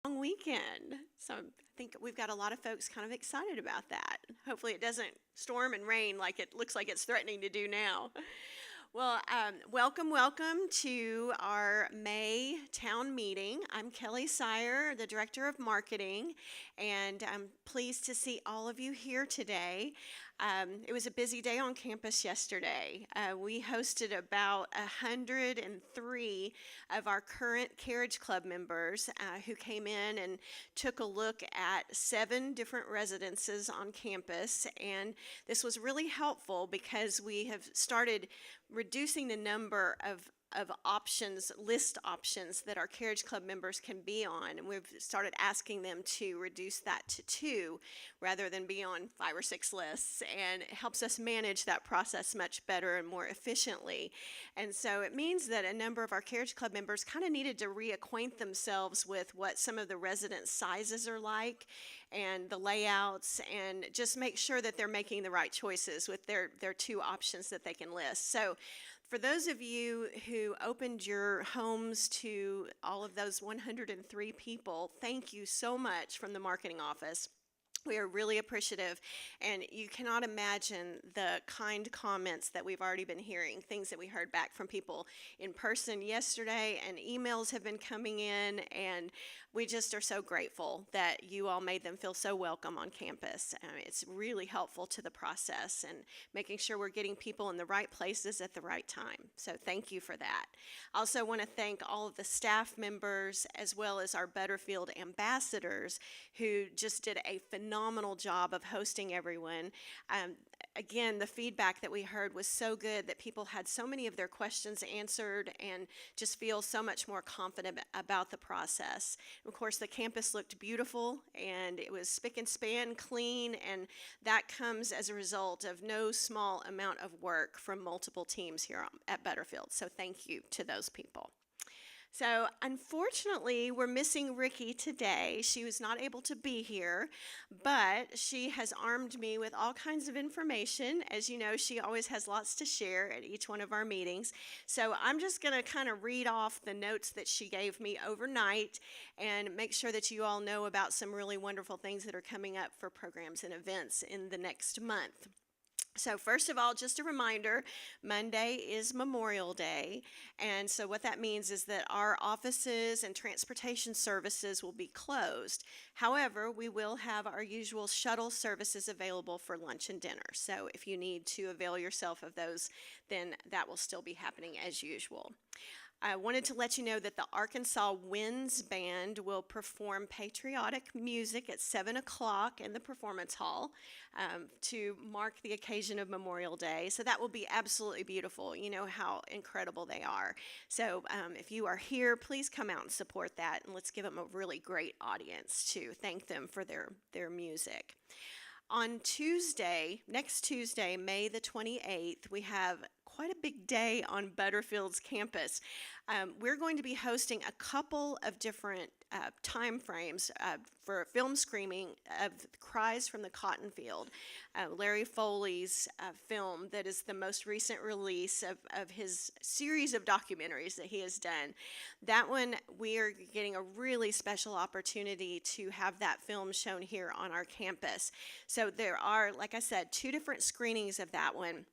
long weekend. So I think we've got a lot of folks kind of excited about that. Hopefully it doesn't storm and rain like it looks like it's threatening to do now. Well, welcome to our May town meeting. I'm Kelly Sire, the Director of Marketing, and I'm pleased to see all of you here today. It was a busy day on campus yesterday. We hosted about 103 of our current Carriage Club members who came in and took a look at 7 different residences on campus, and this was really helpful because we have started reducing the number of list options that our Carriage Club members can be on. And we've started asking them to reduce that to 2 rather than be on 5 or 6 lists. And it helps us manage that process much better and more efficiently. And so it means that a number of our Carriage Club members kind of needed to reacquaint themselves with what some of the resident sizes are like and the layouts, and just make sure that they're making the right choices with their 2 options that they can list. So for those of you who opened your homes to all of those 103 people, thank you so much from the marketing office. We are really appreciative, and you cannot imagine the kind comments that we've already been hearing, things that we heard back from people in person yesterday, and emails have been coming in, and we just are so grateful that you all made them feel so welcome on campus. It's really helpful to the process and making sure we're getting people in the right places at the right time. So thank you for that. I also want to thank all of the staff members as well as our Butterfield ambassadors who just did a phenomenal job of hosting everyone. Again, the feedback that we heard was so good that people had so many of their questions answered and just feel so much more confident about the process. Of course, the campus looked beautiful and it was spick and span clean, and that comes as a result of no small amount of work from multiple teams here at Butterfield. So thank you to those people. So unfortunately, we're missing Ricky today. She was not able to be here, but she has armed me with all kinds of information. As you know, she always has lots to share at each one of our meetings. So I'm just going to kind of read off the notes that she gave me overnight and make sure that you all know about some really wonderful things that are coming up for programs and events in the next month. So first of all, just a reminder, Monday is Memorial Day, and so what that means is that our offices and transportation services will be closed. However, we will have our usual shuttle services available for lunch and dinner. So if you need to avail yourself of those, then that will still be happening as usual. I wanted to let you know that the Arkansas Winds Band will perform patriotic music at 7 o'clock in the Performance Hall to mark the occasion of Memorial Day. So that will be absolutely beautiful. You know how incredible they are. So if you are here, please come out and support that, and let's give them a really great audience to thank them for their music. On Tuesday, next Tuesday, May the 28th, we have quite a big day on Butterfield's campus. We're going to be hosting a couple of different time frames for a film screening of Cries from the Cotton Field, Larry Foley's film that is the most recent release of his series of documentaries that he has done. That one, we are getting a really special opportunity to have that film shown here on our campus. So there are, like I said, 2 different screenings of that one.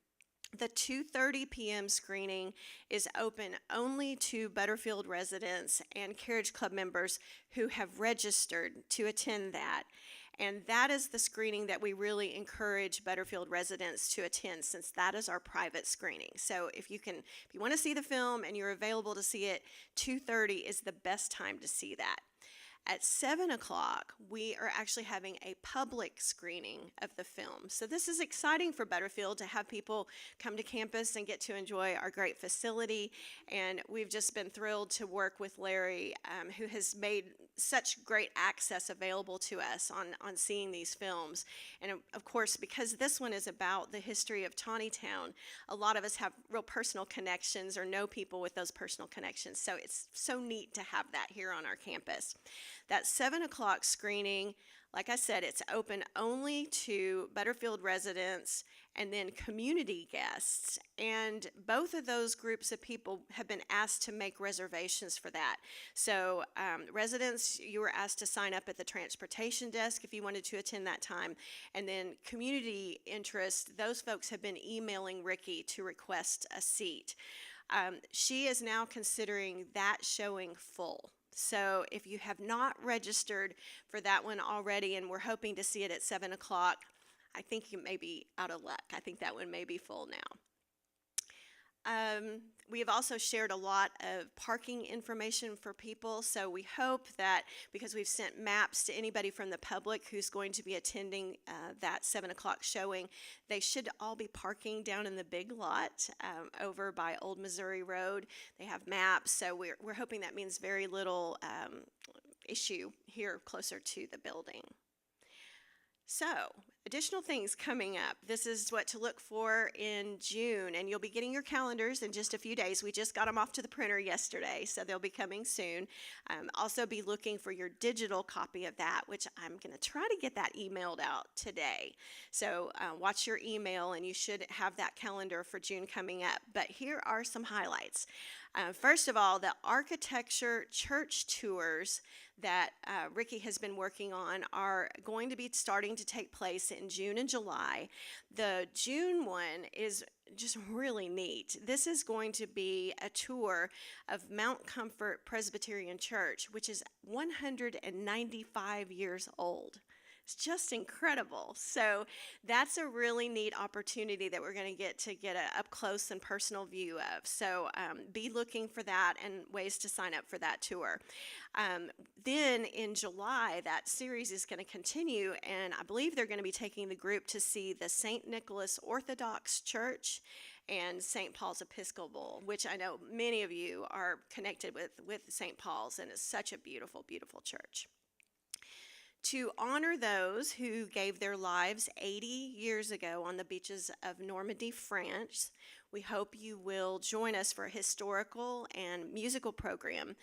The 2:30 p.m. screening is open only to Butterfield residents and Carriage Club members who have registered to attend that. And that is the screening that we really encourage Butterfield residents to attend, since that is our private screening. So if you want to see the film and you're available to see it, 2:30 is the best time to see that. At 7 o'clock, we are actually having a public screening of the film. So this is exciting for Butterfield to have people come to campus and get to enjoy our great facility. And we've just been thrilled to work with Larry, who has made such great access available to us on seeing these films. And of course, because this one is about the history of Taneytown, a lot of us have real personal connections or know people with those personal connections. So it's so neat to have that here on our campus. That 7 o'clock screening Like I said, it's open only to Butterfield residents and then community guests. And both of those groups of people have been asked to make reservations for that. So residents, you were asked to sign up at the transportation desk if you wanted to attend that time. And then community interest, those folks have been emailing Ricky to request a seat. She is now considering that showing full. So if you have not registered for that one already, and we're hoping to see it at 7 o'clock, I think you may be out of luck. I think that one may be full now. We have also shared a lot of parking information for people, so we hope that because we've sent maps to anybody from the public who's going to be attending that 7 o'clock showing, they should all be parking down in the big lot over by Old Missouri Road. They have maps, so we're hoping that means very little issue here closer to the building. So, additional things coming up. This is what to look for in June, and you'll be getting your calendars in just a few days. We just got them off to the printer yesterday, so they'll be coming soon. Also be looking for your digital copy of that, which I'm going to try to get that emailed out today. So watch your email, and you should have that calendar for June coming up. But here are some highlights. First of all, the architecture church tours that Ricky has been working on are going to be starting to take place in June and July. The June one is just really neat. This is going to be a tour of Mount Comfort Presbyterian Church, which is 195 years old. It's just incredible. So that's a really neat opportunity that we're going to get an up close and personal view of. So be looking for that and ways to sign up for that tour. Then in July, that series is going to continue, and I believe they're going to be taking the group to see the St. Nicholas Orthodox Church and St. Paul's Episcopal, which I know many of you are connected with St. Paul's, and it's such a beautiful, beautiful church. To honor those who gave their lives 80 years ago on the beaches of Normandy, France, we hope you will join us for a historical and musical program.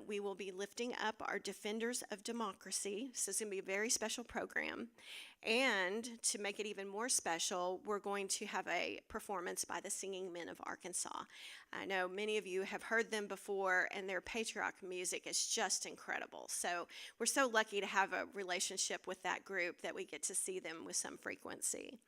We will be lifting up our Defenders of Democracy, so it's going to be a very special program. And to make it even more special, we're going to have a performance by the Singing Men of Arkansas. I know many of you have heard them before, and their patriotic music is just incredible. So we're so lucky to have a relationship with that group that we get to see them with some frequency.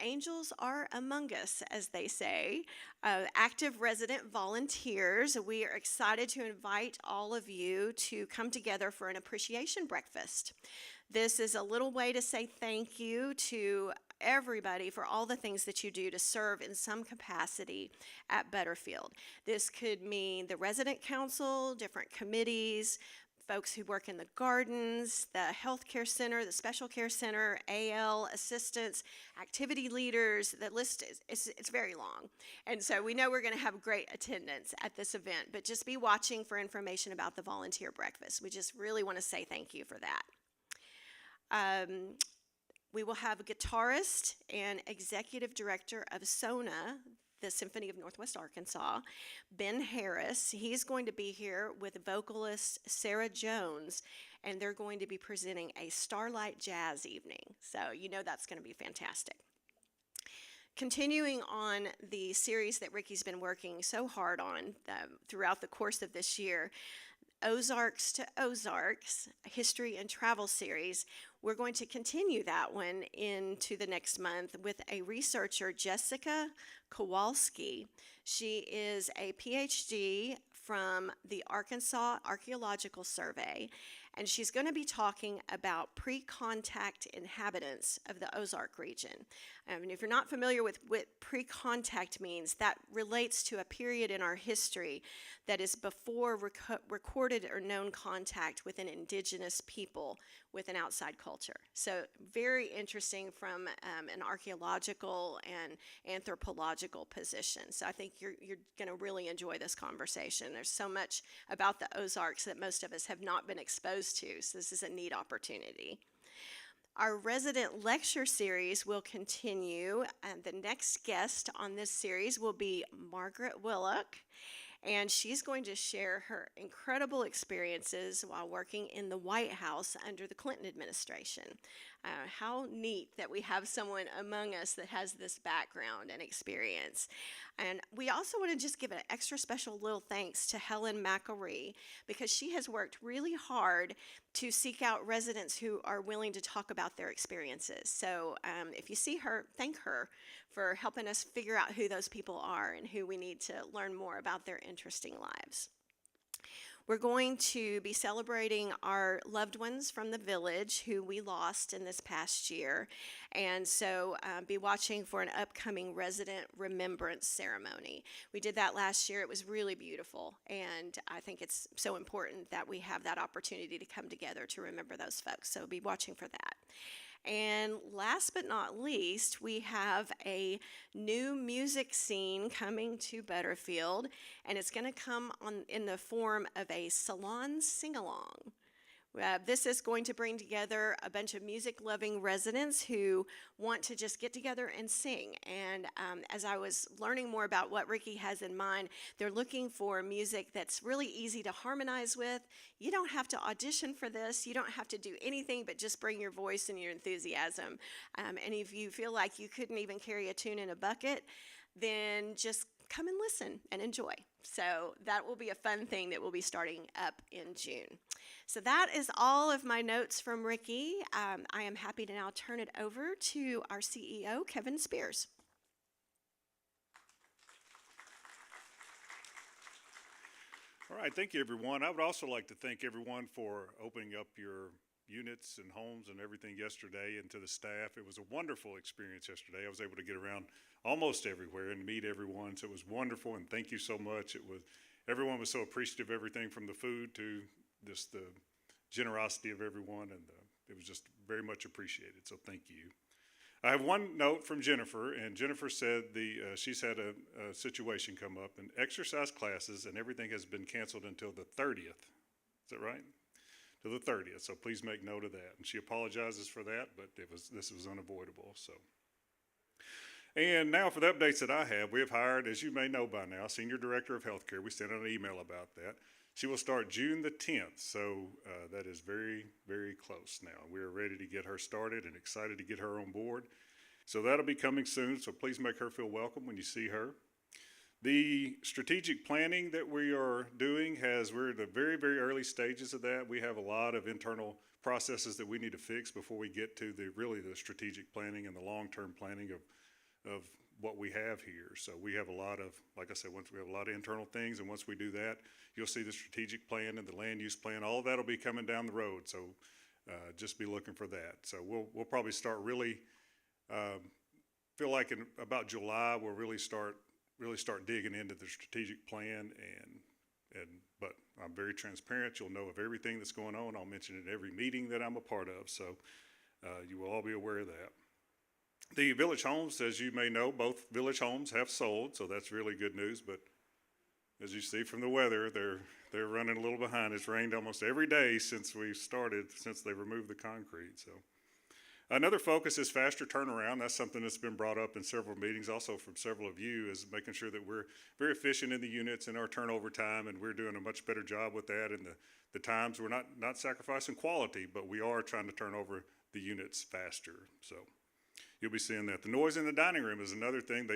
Angels are among us, as they say. Active resident volunteers, we are excited to invite all of you to come together for an appreciation breakfast. This is a little way to say thank you to everybody for all the things that you do to serve in some capacity at Butterfield. This could mean the resident council, different committees, folks who work in the gardens, the health care center, the special care center, AL assistants, activity leaders. The list is it's very long. And so we know we're going to have great attendance at this event, but just be watching for information about the volunteer breakfast. We just really want to say thank you for that. We will have a guitarist and executive director of SONA, the Symphony of Northwest Arkansas, Ben Harris. He's going to be here with vocalist Sarah Jones, and they're going to be presenting a Starlight Jazz evening. So you know that's going to be fantastic. Continuing on the series that Ricky's been working so hard on throughout the course of this year, Ozarks to Ozarks, a history and travel series. We're going to continue that one into the next month with a researcher, Jessica Kowalski. She is a PhD from the Arkansas Archaeological Survey, and she's going to be talking about pre-contact inhabitants of the Ozark region. And if you're not familiar with what pre-contact means, that relates to a period in our history that is before recorded or known contact with an indigenous people with an outside culture. So very interesting from an archaeological and anthropological position. So I think you're going to really enjoy this conversation. There's so much about the Ozarks that most of us have not been exposed to, so this is a neat opportunity. Our resident lecture series will continue, and the next guest on this series will be Margaret Willock. and she's going to share her incredible experiences while working in the White House under the Clinton administration. How neat that we have someone among us that has this background and experience. And we also want to just give an extra special little thanks to Helen McElree, because she has worked really hard to seek out residents who are willing to talk about their experiences. So if you see her, thank her for helping us figure out who those people are and who we need to learn more about their interesting lives. We're going to be celebrating our loved ones from the village who we lost in this past year. And so be watching for an upcoming resident remembrance ceremony. We did that last year. It was really beautiful. And I think it's so important that we have that opportunity to come together to remember those folks. So be watching for that. And last but not least, we have a new music scene coming to Butterfield, and it's going to come in the form of a salon sing-along. This is going to bring together a bunch of music-loving residents who want to just get together and sing. And as I was learning more about what Ricky has in mind, they're looking for music that's really easy to harmonize with. You don't have to audition for this. You don't have to do anything but just bring your voice and your enthusiasm. And if you feel like you couldn't even carry a tune in a bucket, then just come and listen and enjoy. So that will be a fun thing that will be starting up in June. So that is all of my notes from Ricky. I am happy to now turn it over to our CEO, Kevin Spears. All right, thank you, everyone. I would also like to thank everyone for opening up your units and homes and everything yesterday, and to the staff. It was a wonderful experience yesterday. I was able to get around almost everywhere and meet everyone, so it was wonderful, and thank you so much. Everyone was so appreciative of everything from the food to just the generosity of everyone, and it was just very much appreciated, so thank you. I have one note from Jennifer, and Jennifer said she's had a situation come up, and exercise classes and everything has been canceled until the 30th. Is that right? To the 30th, so please make note of that. And she apologizes for that, but this was unavoidable. So, and now for the updates that I have, we have hired, as you may know by now, Senior Director of Healthcare. We sent out an email about that. She will start June the 10th, so that is very, very close now. We are ready to get her started and excited to get her on board. So that'll be coming soon, so please make her feel welcome when you see her. The strategic planning that we are doing we're at the very, very early stages of that. We have a lot of internal processes that we need to fix before we get to the strategic planning and the long-term planning of what we have here. So we have a lot of, like I said, once we have a lot of internal things, and once we do that, you'll see the strategic plan and the land use plan. All of that will be coming down the road. So just be looking for that. So we'll probably start really feel like in about July we'll really start digging into the strategic plan, but I'm very transparent. You'll know of everything that's going on. I'll mention it at every meeting that I'm a part of, so you will all be aware of that. The village homes, as you may know, both village homes have sold, so that's really good news, but as you see from the weather, they're running a little behind. It's rained almost every day since they removed the concrete. So another focus is faster turnaround. That's something that's been brought up in several meetings, also from several of you, is making sure that we're very efficient in the units and our turnover time, and we're doing a much better job with that. And the times, we're not sacrificing quality, but we are trying to turn over the units faster. So you'll be seeing that. The noise in the dining room is another thing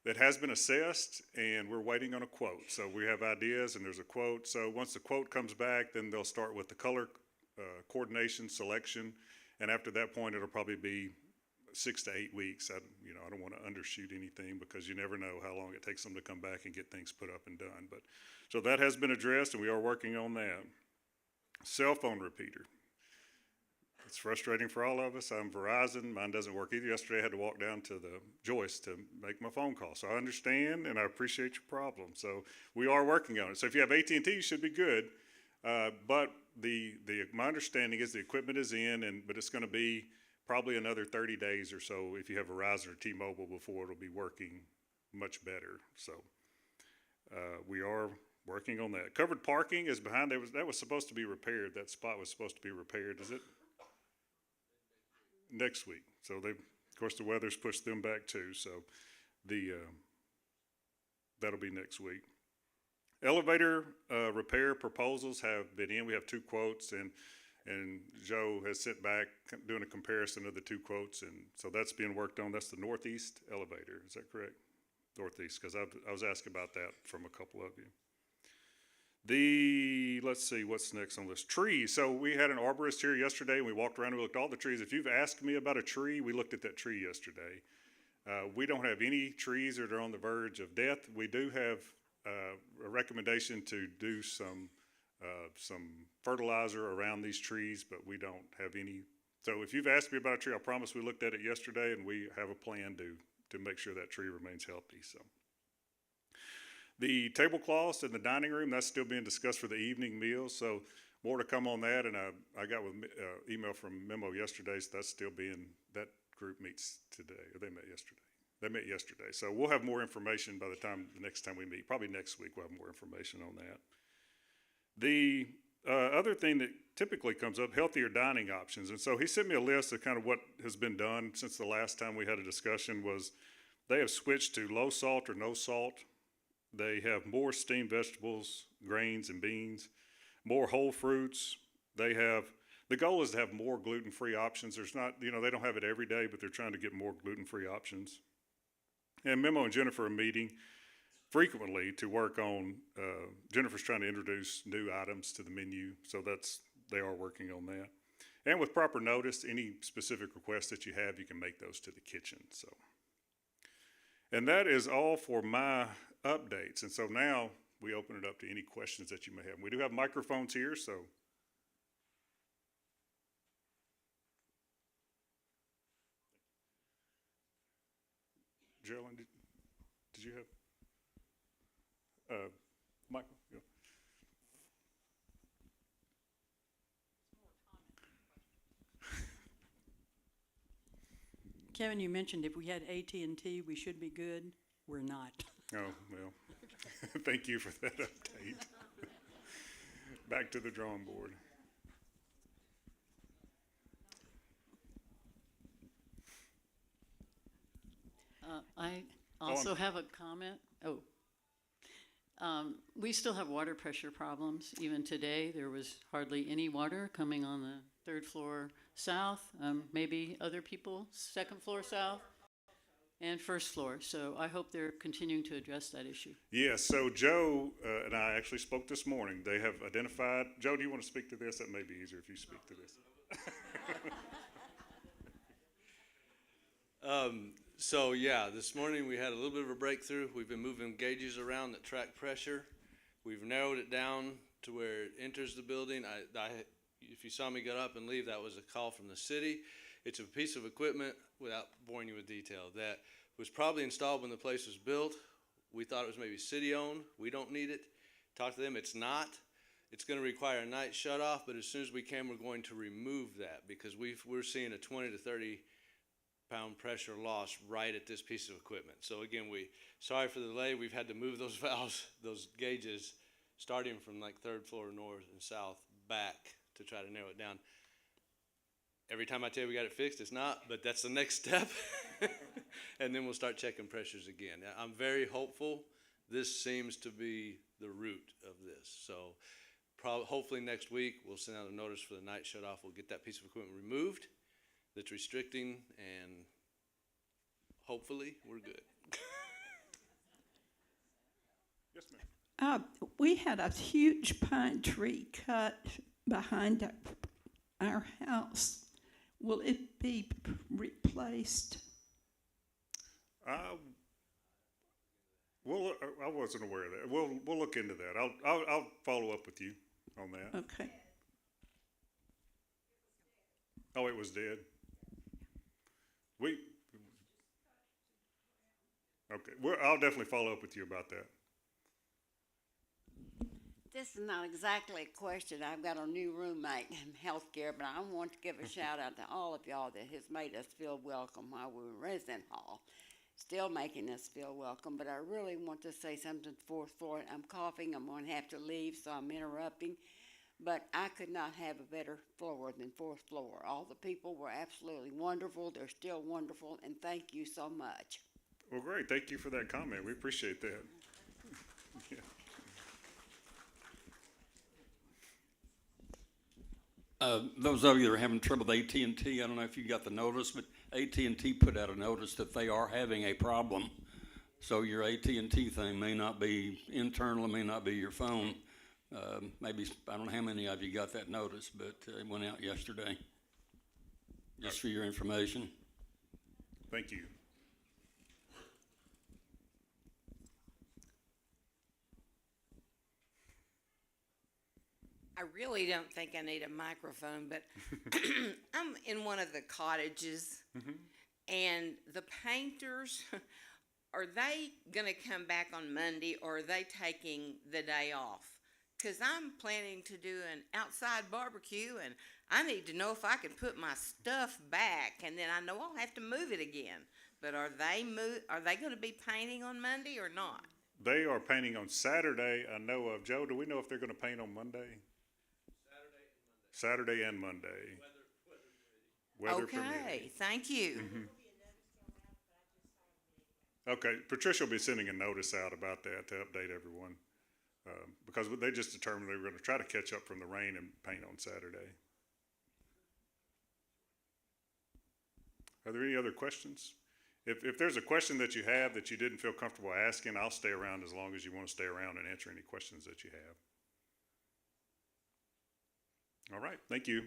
that has been assessed, and we're waiting on a quote. So we have ideas, and there's a quote. So once the quote comes back, then they'll start with the color coordination, selection. And after that point, it'll probably be 6 to 8 weeks. I don't want to undershoot anything because you never know how long it takes them to come back and get things put up and done. But so that has been addressed, and we are working on that. Cell phone repeater. It's frustrating for all of us. I'm Verizon. Mine doesn't work either. Yesterday, I had to walk down to the Joyce to make my phone call. So I understand, and I appreciate your problem. So we are working on it. So if you have AT&T, you should be good. But my understanding is the equipment is in, but it's going to be probably another 30 days or so if you have Verizon or T-Mobile before it'll be working much better. So we are working on that. Covered parking is behind. That was supposed to be repaired. That spot was supposed to be repaired. Is it? Next week. So of course, the weather's pushed them back too. So that'll be next week. Elevator repair proposals have been in. We have 2 quotes, and Joe has sent back doing a comparison of the 2 quotes, and so that's being worked on. That's the northeast elevator. Is that correct? Northeast, because I was asking about that from a couple of you. Let's see, what's next on this? Trees. So we had an arborist here yesterday, and we walked around and we looked at all the trees. If you've asked me about a tree, we looked at that tree yesterday. We don't have any trees that are on the verge of death. We do have a recommendation to do some fertilizer around these trees, but we don't have any. So if you've asked me about a tree, I promise we looked at it yesterday, and we have a plan to make sure that tree remains healthy. So the tablecloths in the dining room, that's still being discussed for the evening meals. So more to come on that. And I got with email from Memo yesterday, so that's still being, that group meets today, or they met yesterday. They met yesterday. So we'll have more information by the next time we meet. Probably next week we'll have more information on that. The other thing that typically comes up, healthier dining options. And so he sent me a list of kind of what has been done since the last time we had a discussion. Was they have switched to low salt or no salt. They have more steamed vegetables, grains, and beans, more whole fruits. The goal is to have more gluten-free options. There's not, they don't have it every day, but they're trying to get more gluten-free options. And Memo and Jennifer are meeting frequently to work on, Jennifer's trying to introduce new items to the menu, so they are working on that. And with proper notice, any specific requests that you have, you can make those to the kitchen. So, and that is all for my updates. And so now we open it up to any questions that you may have. We do have microphones here, so. Geraldine, did you have? Michael, yeah. Kevin, you mentioned if we had AT&T, we should be good. We're not. Oh, well, thank you for that update. Back to the drawing board. I also have a comment. We still have water pressure problems. Even today, there was hardly any water coming on the 3rd floor south. Maybe other people, 2nd floor south and 1st floor. So I hope they're continuing to address that issue. Yes, so Joe and I actually spoke this morning. They have identified, Joe, do you want to speak to this? That may be easier if you speak to this. So yeah, this morning we had a little bit of a breakthrough. We've been moving gauges around that track pressure. We've narrowed it down to where it enters the building. If you saw me get up and leave, that was a call from the city. It's a piece of equipment, without boring you with detail, that was probably installed when the place was built. We thought it was maybe city-owned. We don't need it. Talked to them, it's not. It's going to require a night shut-off, but as soon as we can, we're going to remove that because we're seeing a 20 to 30 pound pressure loss right at this piece of equipment. So again, sorry for the delay. We've had to move those valves, those gauges, starting from like 3rd floor north and south back to try to narrow it down. Every time I tell you we got it fixed, it's not, but that's the next step. And then we'll start checking pressures again. I'm very hopeful. This seems to be the root of this. So hopefully next week we'll send out a notice for the night shut off. We'll get that piece of equipment removed that's restricting, and hopefully we're good. Yes, ma'am. We had a huge pine tree cut behind our house. Will it be replaced? I wasn't aware of that. We'll look into that. I'll follow up with you on that. Okay. Oh, it was dead. Okay. I'll definitely follow up with you about that. This is not exactly a question. I've got a new roommate in healthcare, but I want to give a shout out to all of y'all that has made us feel welcome while we were in resident hall. Still making us feel welcome, but I really want to say something to the 4th floor. I'm coughing. I'm going to have to leave, so I'm interrupting. But I could not have a better floor than 4th floor. All the people were absolutely wonderful. They're still wonderful, and thank you so much. Well, great. Thank you for that comment. We appreciate that. Yeah. Those of you that are having trouble with AT&T, I don't know if you got the notice, but AT&T put out a notice that they are having a problem. So your AT&T thing may not be internal, it may not be your phone. Maybe, I don't know how many of you got that notice, but it went out yesterday. Just for your information. Thank you. I really don't think I need a microphone, but I'm in one of the cottages, and the painters, are they gonna come back on Monday, or are they taking the day off? Cause I'm planning to do an outside barbecue, and I need to know if I can put my stuff back, and then I know I'll have to move it again. But are they gonna be painting on Monday or not? They are painting on Saturday, I know of. Joe, do we know if they're gonna paint on Monday? Saturday and Monday. Weather permitting. Okay, thank you. Okay, Patricia will be sending a notice out about that to update everyone. Because they just determined they were gonna try to catch up from the rain and paint on Saturday. Are there any other questions? If there's a question that you have that you didn't feel comfortable asking, I'll stay around as long as you wanna stay around and answer any questions that you have. All right, thank you.